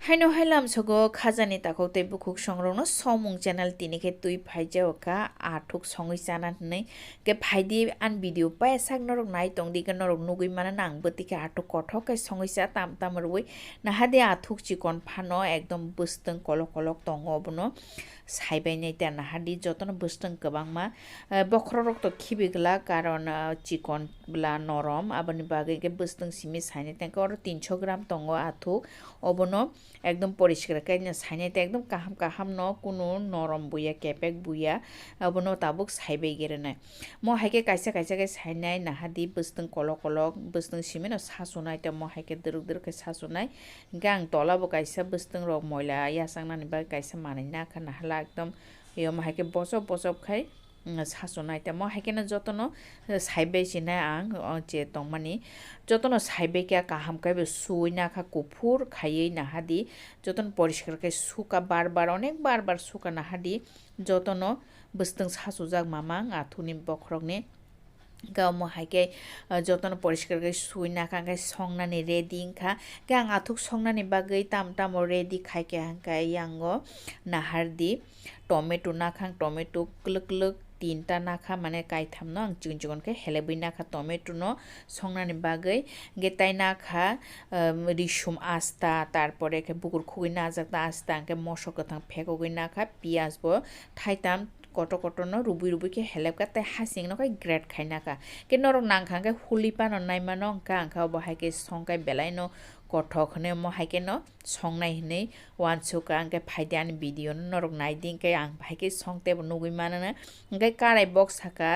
Haino hailam sogo khajani tako te bukuk songrongno somung channel tinike tui phaijao ka athuk songoi chana nei ke phaidi an video pa sak norok nai tongdi ke norok nugui mana nang botike athuk kothok ke songoi cha tam tam roi na hade athuk chikon phano ekdom busteng kolok kolok tongo bono saibai nei ta na hadi jotono busteng kabangma bokrorok to khibigla karon chikon bla norom aboni bage ke busteng simi saine tenko 300 gram tongo athuk obono একদম পরিষ্কার কাইনা সাইনাইতে একদম কাহাম কাহাম ন কোনো নরম বুইয়া কেপেক বুইয়া আবনো তাবুক সাইবাই গেরে নাই ম হাইকে কাইসা কাইসা কে সাইনাই নাহাদি বস্তং কলক কলক বস্তং সিমেন সাসুনাই তে ম হাইকে দরুক দরুক সাসুনাই গাং তলাবো কাইসা বস্তং রক ময়লা ইয়াসাংনানি বা কাইসা মানাই না খা নাহলা একদম ইয়ম হাইকে বসব বসব খাই সাসুনাই তে ম হাইকেনা যতন সাইবাই সিনাই আং যে তংমানি যতন সাইবাই কে কাহাম কাইবে সুই না খা কুফুর খাইয়ে নাহাদি যতন পরিষ্কার খাই সুকা বারবার অনেক বারবার সুকা নাহাদি যতন বস্তং সাসুজাক মামাং আথুনি বখরকনে গাও মো হাইকে যতন পরিষ্কার করে সুই না খাঙ্কাই সংনানি রেডি খা গাং আথুক সংনানি বাগৈ তাম তাম রেডি খাইকে হাঙ্কাই ইয়াঙ্গ নাহারদি টমেটো না খাং টমেটো ক্লুক ক্লুক তিনটা নাখা মানে কাইথাম ন আং চিকন চিকনকে হেলেবই নাখা টমেটো ন সংনানি বাগৈ গেতাই নাখা রিসুম আস্তা তারপরে বুকুর খুগই না যাক আস্তা আঙ্কে মশক থাং ফেকগই নাখা পিয়াজ ব থাইতাম কত কত ন রুবি রুবি কে হেলেবকা তাই হাসিং ন কাই গ্রেট খাই নাকা কে নরক নাংখাঙ্গে হুলি পান নাই মান অঙ্কা আঙ্কা বহাইকে সংকাই বেলাইনো কঠকনে মহাইকে ন সংনাই হনে ওয়ান সুকা আঙ্কে ফাইদে আনি ভিডিও নরক নাইদিং কে আং ভাইকে সংতে নুগুই মানানা গে কারাই বক্স থাকা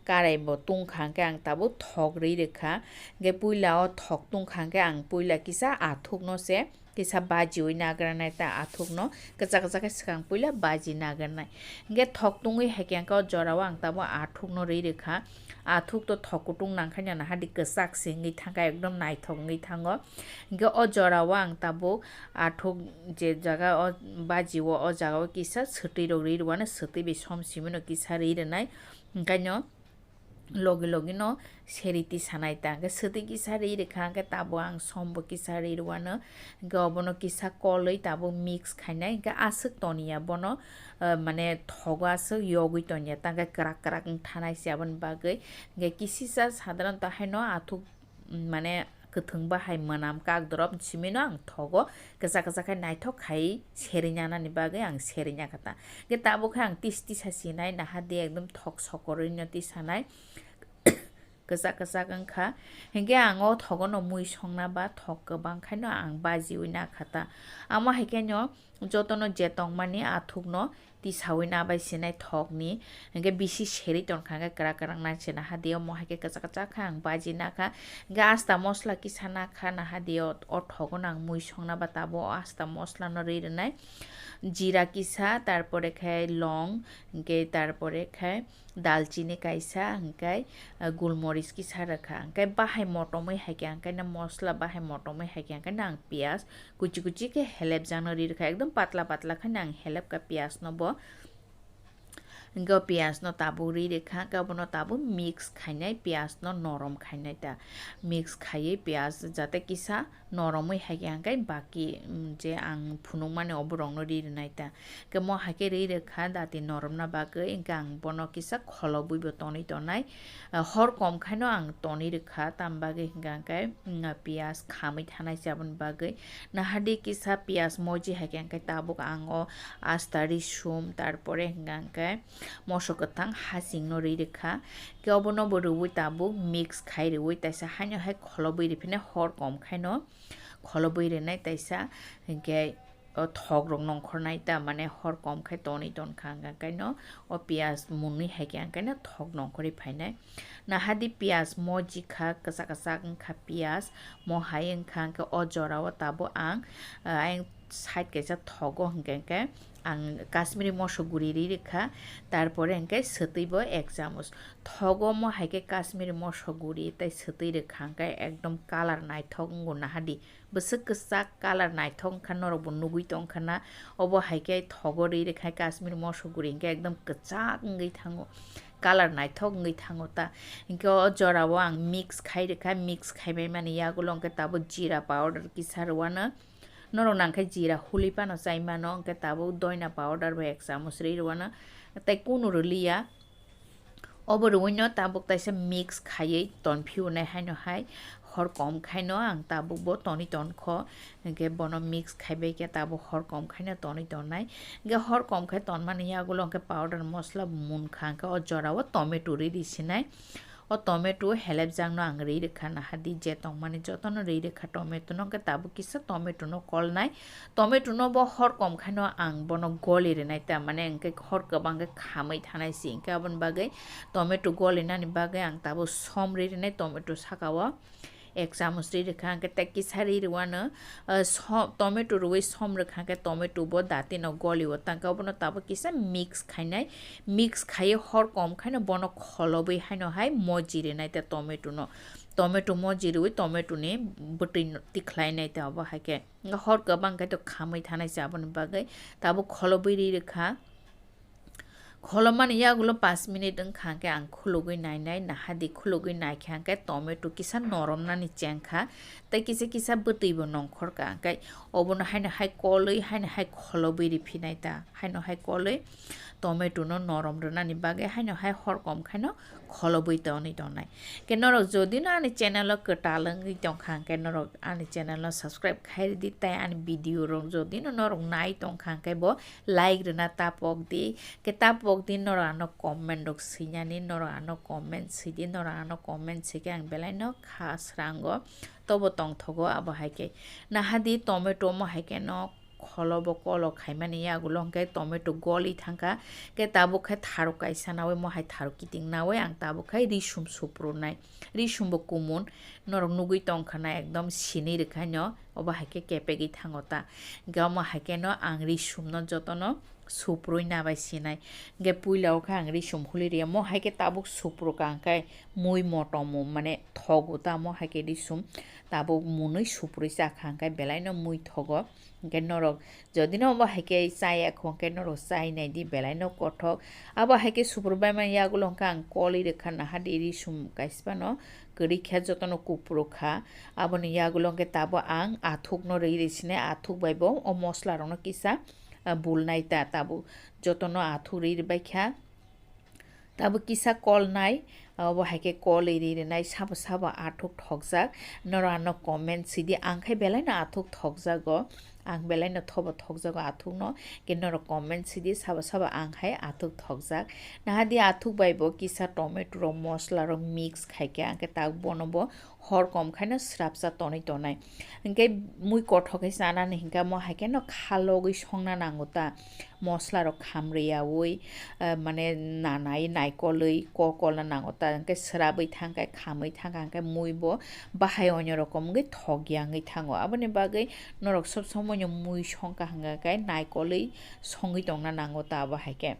কারাই ব তুংখাঙ্কে আং তাবো থক রে রেখা গে পুইলাও থক তুংখাঙ্কে আং পুইলা কিসা আথুক ন সে কিসা বাজি ওই নাগারনাই তা আথুক ন কাচা কাচা কে সিকাং পুইলা বাজি নাগারনাই গে থক তুঙ্গই হাইকেংকাও জরাও আং তাবো আথুক ন রে রেখা আথুক তো থকুটুং নাংখাইনা না হাদি কসাক সিঙ্গি থাকা একদম নাইথঙ্গই থাঙ্গ গে অ জরাও আং তাবো আথুক যে জায়গা অ বাজিও অ জায়গাও কিসা ছটি রগ রে রওয়ানা ছটি বে সম সিমেনো কিসা রে রেনাই ওंखायनो लगे लगे न सेरिति सानायता आंके सती किसा रे रेखा आंके ताबो आं समबो किसा रे रुआनो गबनो किसा कलै ताबो मिक्स खाइनाय आंके आसक तनिया बनो माने थगासो यगै तनिया तांके क्राक क्राक थानाय सियाबन बागै गे किसिसा साधारण ताहाय न आथुक माने गोथों बाहाय मोनाम काक दरब सिमिनो आं थगो गजा गजा खाय नायथक खाय सेरिनानानि बागै आं सेरिना खाता गे ताबो खाय आं तिस तिसा सिनाय नाहा दे एकदम थक सकरैनो तिसानाय गजा गजा गंखा हेंगे आङो थगनो मुइ संना बा थक गोबां खायनो आं बाजि उइना खाता आमा हेकेनो जतनो जेतं माने आथुकनो तिसावै ना बाय सिनाय थकनि हेंगे बिसि सेरि तनखांगे करा करां ना सेना हादियो महाके गजा गजा खा आं बाजि ना खा गे आस्ता मस्ला किसा ना खा ना हादियो अ थगन आं मुइ संना बा ताबो आस्ता मस्ला न रेरनाय জিরা কিসা তারপরে খায় লং গে তারপরে খায় দালচিনি কাইসা হাঙ্কাই গোলমরিচ কিসা রাখা হাঙ্কাই বাহাই মটমই হাইকে হাঙ্কাই না মশলা বাহাই মটমই হাইকে হাঙ্কাই না আং পিয়াজ কুচি কুচি কে হেলেব জানো রি রাখা একদম পাতলা পাতলা খাই না আং হেলেব কা পিয়াজ নব ग पियाज न ताबो रि रेखा गाबनो ताबो मिक्स खाइनाय पियाज न नरम खाइनाय ता मिक्स खाइए पियाज जाते किसा नरमै हागे हांगाय बाकी जे आं फुनुं माने अबरंनो रि रनाय ता गे म हाके रि रेखा दाति नरम ना बागै गां बनो किसा खलबुइबो तनै तनाय हर कम खाइनो आं तनै रेखा ताम बागै गांगाय पियाज खामै थानाय जाबन बागै नाहादि किसा पियाज मजि हागे हांगाय ताबो आं आस्ता रिसुम तारपरे गांगाय मसकथां हासिं न रि रेखा गबनो बरुवै ताबो मिक्स खाइ रेवै ताइसा हानो हाय खलबै रेफिने हर कम खाइनो खलबै रेनाय ताइसा गे थग रंग नंखरनाय ता माने हर कम खाय तनै तन खांगा काइनो ओ पियाज मुनि हायके आंकाइनो थग नंखरि फाइनाय नाहादि पियाज मजि खा कसा कसा खा पियाज म हाय खांका अ जराव ताबो आं साइड केसा थगो हंके आं काश्मीरी मसो गुरि रि रेखा तारपरे हंके सतैबो 1 चामच थगो म हायके काश्मीरी मसो गुरि ताइ सतै रेखा हंके एकदम कालार नायथक गुना हादि बसक कसा कालार नायथक खान रबो नुगुइ तंखाना अबो हायके थगो रि रेखा काश्मीरी मसो गुरि हंके एकदम कच्चा गै थाङो कालार नायथक गै थाङो ता हंके जराव आं मिक्स खाइ रेखा मिक्स खाइबाय माने यागुलो हंके ताबो जीरा पाउडर किसा रवानो noro nangkai jira huli pano chai mano angke tabo doina powder ba 1 চামচ ri ruana tai kunu rulia obo ruino tabuk taisa mix khayei tonphiu nai haino hai hor kom khaino ang tabuk bo toni ton kho ge bono mix khaibe ke tabuk hor kom khaino toni ton nai ge hor kom khai ton mani yagulo angke powder mosla mun khangka o jorawo tomato ri disinai o tomato helep jangno ang ri rekha na hadi je tong mani jotono ri rekha tomato no ke tabu kisa tomato no kol nai tomato no bo hor kom khaino ang bono goli re nai ta mane angke hor kabang ke khamai thanai si angke abon bagai tomato goli nani bagai ang tabu som ri nai tomato sakawa 1 চামচ ri rekha angke tekki sari ruano tomato ruwi som rekha angke tomato bo dati no goli o tangka bono tabo kisa mix khainai mix khai hor kom khaino bono kholobai haino hai mojire nai ta tomato mojiri tomato ni buti tikhlai nai ta abo haike hor kabang ka to khamai thanai sabon bagai tabo kholobai ri rekha kholoman yagulo 5 minute khangke ang khulugui nai nahadi khulugui nai khangke tomato kisa norom nani chengkha tai kisa butui bo nongkhor ka kai obon haina hai koloi haina hai kholobai ri phinai ta haino hai koloi tomato no norom rnani bage haino hai hor kom khaino kholobai toni tonai ke norok jodi na ani channel o katalang ri tong khang ke norok ani channel no subscribe khai di tai ani video rong jodi no norok nai tong khang ke bo like rna tapok di ke tapok di norok ano comment rok sinyani norok ano comment sidi norok ano comment sike ang belaino khas rango tobo tong thogo abo haike na hadi tomato mo haike no kholobo kolo khaimani yagulo ke tomato goli thangka ke tabu khai tharu kaisa nawe mo hai tharu kiting nawe ang tabu khai risum supro nai risum bo kumun norok nugui tongkhana ekdom sini rekhaino oba haike kepegi thangota gama haike no ang risum no jotono suproi nabai sinai ge puilaw kha ang risum huli mo haike tabuk supro kangkai mui motomo mane thoguta mo haike risum tabuk munoi suproi sa khangkai belaino mui thogo ge norok jodi no ba haike sai ekhon ke norok sai nai di belaino kothok aba haike suprobai ma yagulo kang koli rekha na hadi risum kaispano keri kha jotono kupro kha aboni yagulo ke tabo ang athuk no rei resine athuk baibo o mosla rono kisa bulnai ta tabu jotono athuri baikha tabu kisa kol nai abo haike kol eri nai saba athuk thokjak norano comment sidi angkhai belai na athuk thokjago ang belai no thobo thokjago athuk no ke noro comment sidi saba angkhai athuk thokjak nahadi athuk baibo kisa tomato ro mosla ro mix khaike angke tak bonobo hor kom khaina srapsa toni tonai angke mui kothokai sana ni hingka mo haike no khalogui songna nangota mosla ro khamriya oi mane nanai naikoloi kokol na nangota angke srabai thangkai khamai thangka angke mui bo bahai onyo rokom ge thogyang thango aboni bagai norok sob somoy mui songka hanga kai naikoloi songi tongna nangota aba haike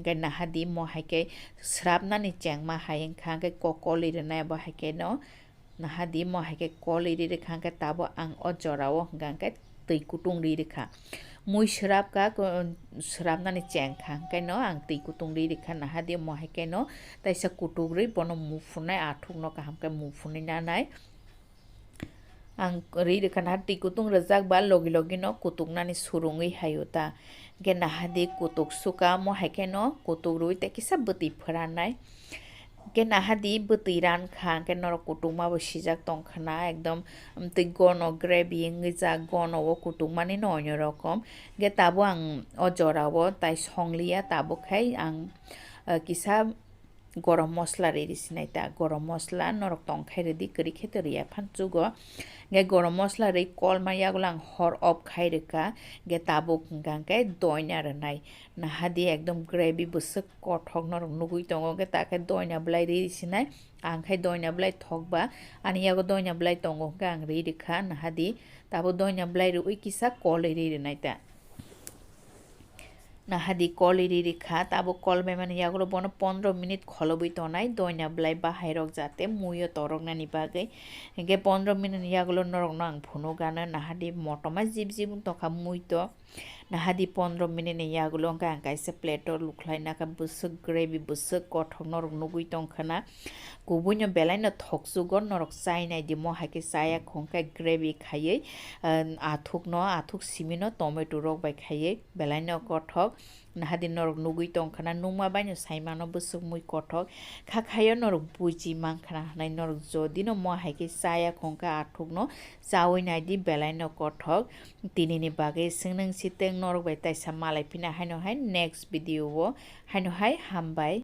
ge nahadi mo haike srapna ni chengma haing khangke kokoli re na ba haike no nahadi mo haike koli ri khangke tabo ang ojorao hangke tei kutung ri rekha mui srap ka srap nani cheng khang kai no ang tei kutung ri rekha nahadi mo haike no taisa kutung ri bono mufunai athuk no kaham kai mufunai nanai ang ri rekha na tei kutung rajak ba logi no kutung nani surungui hayota ge nahadi kutuk suka mo haike no kutuk rui te kisa beti pharanai ke nahadi betiran khang ke norok kutungma bo sijak tongkhana ekdom tei gono gravy ngija gono o kutungmani no onyo rokom ge tabo ang ojorao tai songlia tabo khai ang kisa gorom mosla re sinai ta gorom mosla norok tongkhai redi kri khete ria phanchugo ge gorom mosla re kol ma yagulang hor op khai reka ge tabo gang kai doina ranai nahadi ekdom gravy busuk kothok norok nugui tongo ge ta khai doina blai re sinai ang khai doina blai thokba ani yago doina blai tongo gang re rekha nahadi tabo doina blai ru kisa kol re renai ta নাহাদি কলিরি রেখা তাবো কলবে মানে ইয়াগুলো বন 15 minute খলবই Tonai দইনা ব্লাই বাহাইরক যাতে মুইও তরক নানি বাগে গে 15 minute ইয়াগুলো নরক নাং ভুনো গানা নাহাদি মটমা জিব জিব তখা মুই তো নাহাদি 15 মিনিট ইয়াগুলো অঙ্কা আঙ্কাইছে প্লেটর লুখলাই নাকা বুসুক গ্রেভি বুসুক কঠক নরক নুগুই তংখানা কুবুইনো বেলাইনো থকসুগো নরক চাইনাই দি মহাকে চায়া খংকা গ্রেভি খাইয়ে আথুক ন আথুক সিমিনো টমেটো রক বাই খাইয়ে বেলাইনো কঠক নাহাদি নরক নুগুই তংখানা নুমা বাইনো সাইমানো বুসুক মুই কঠক খাখাইও নরক বুইজি মাংখানা হানাই নরক যদিনো মহাকে চায়া খংকা আথুক ন চাওই নাই দি বেলাইনো কঠক তিনিনি বাগে সিং সিতেং নরক বাই তাইসা মালাই পিনা হাইনো হাই নেক্সট ভিডিও হাইনো হাই হামবাই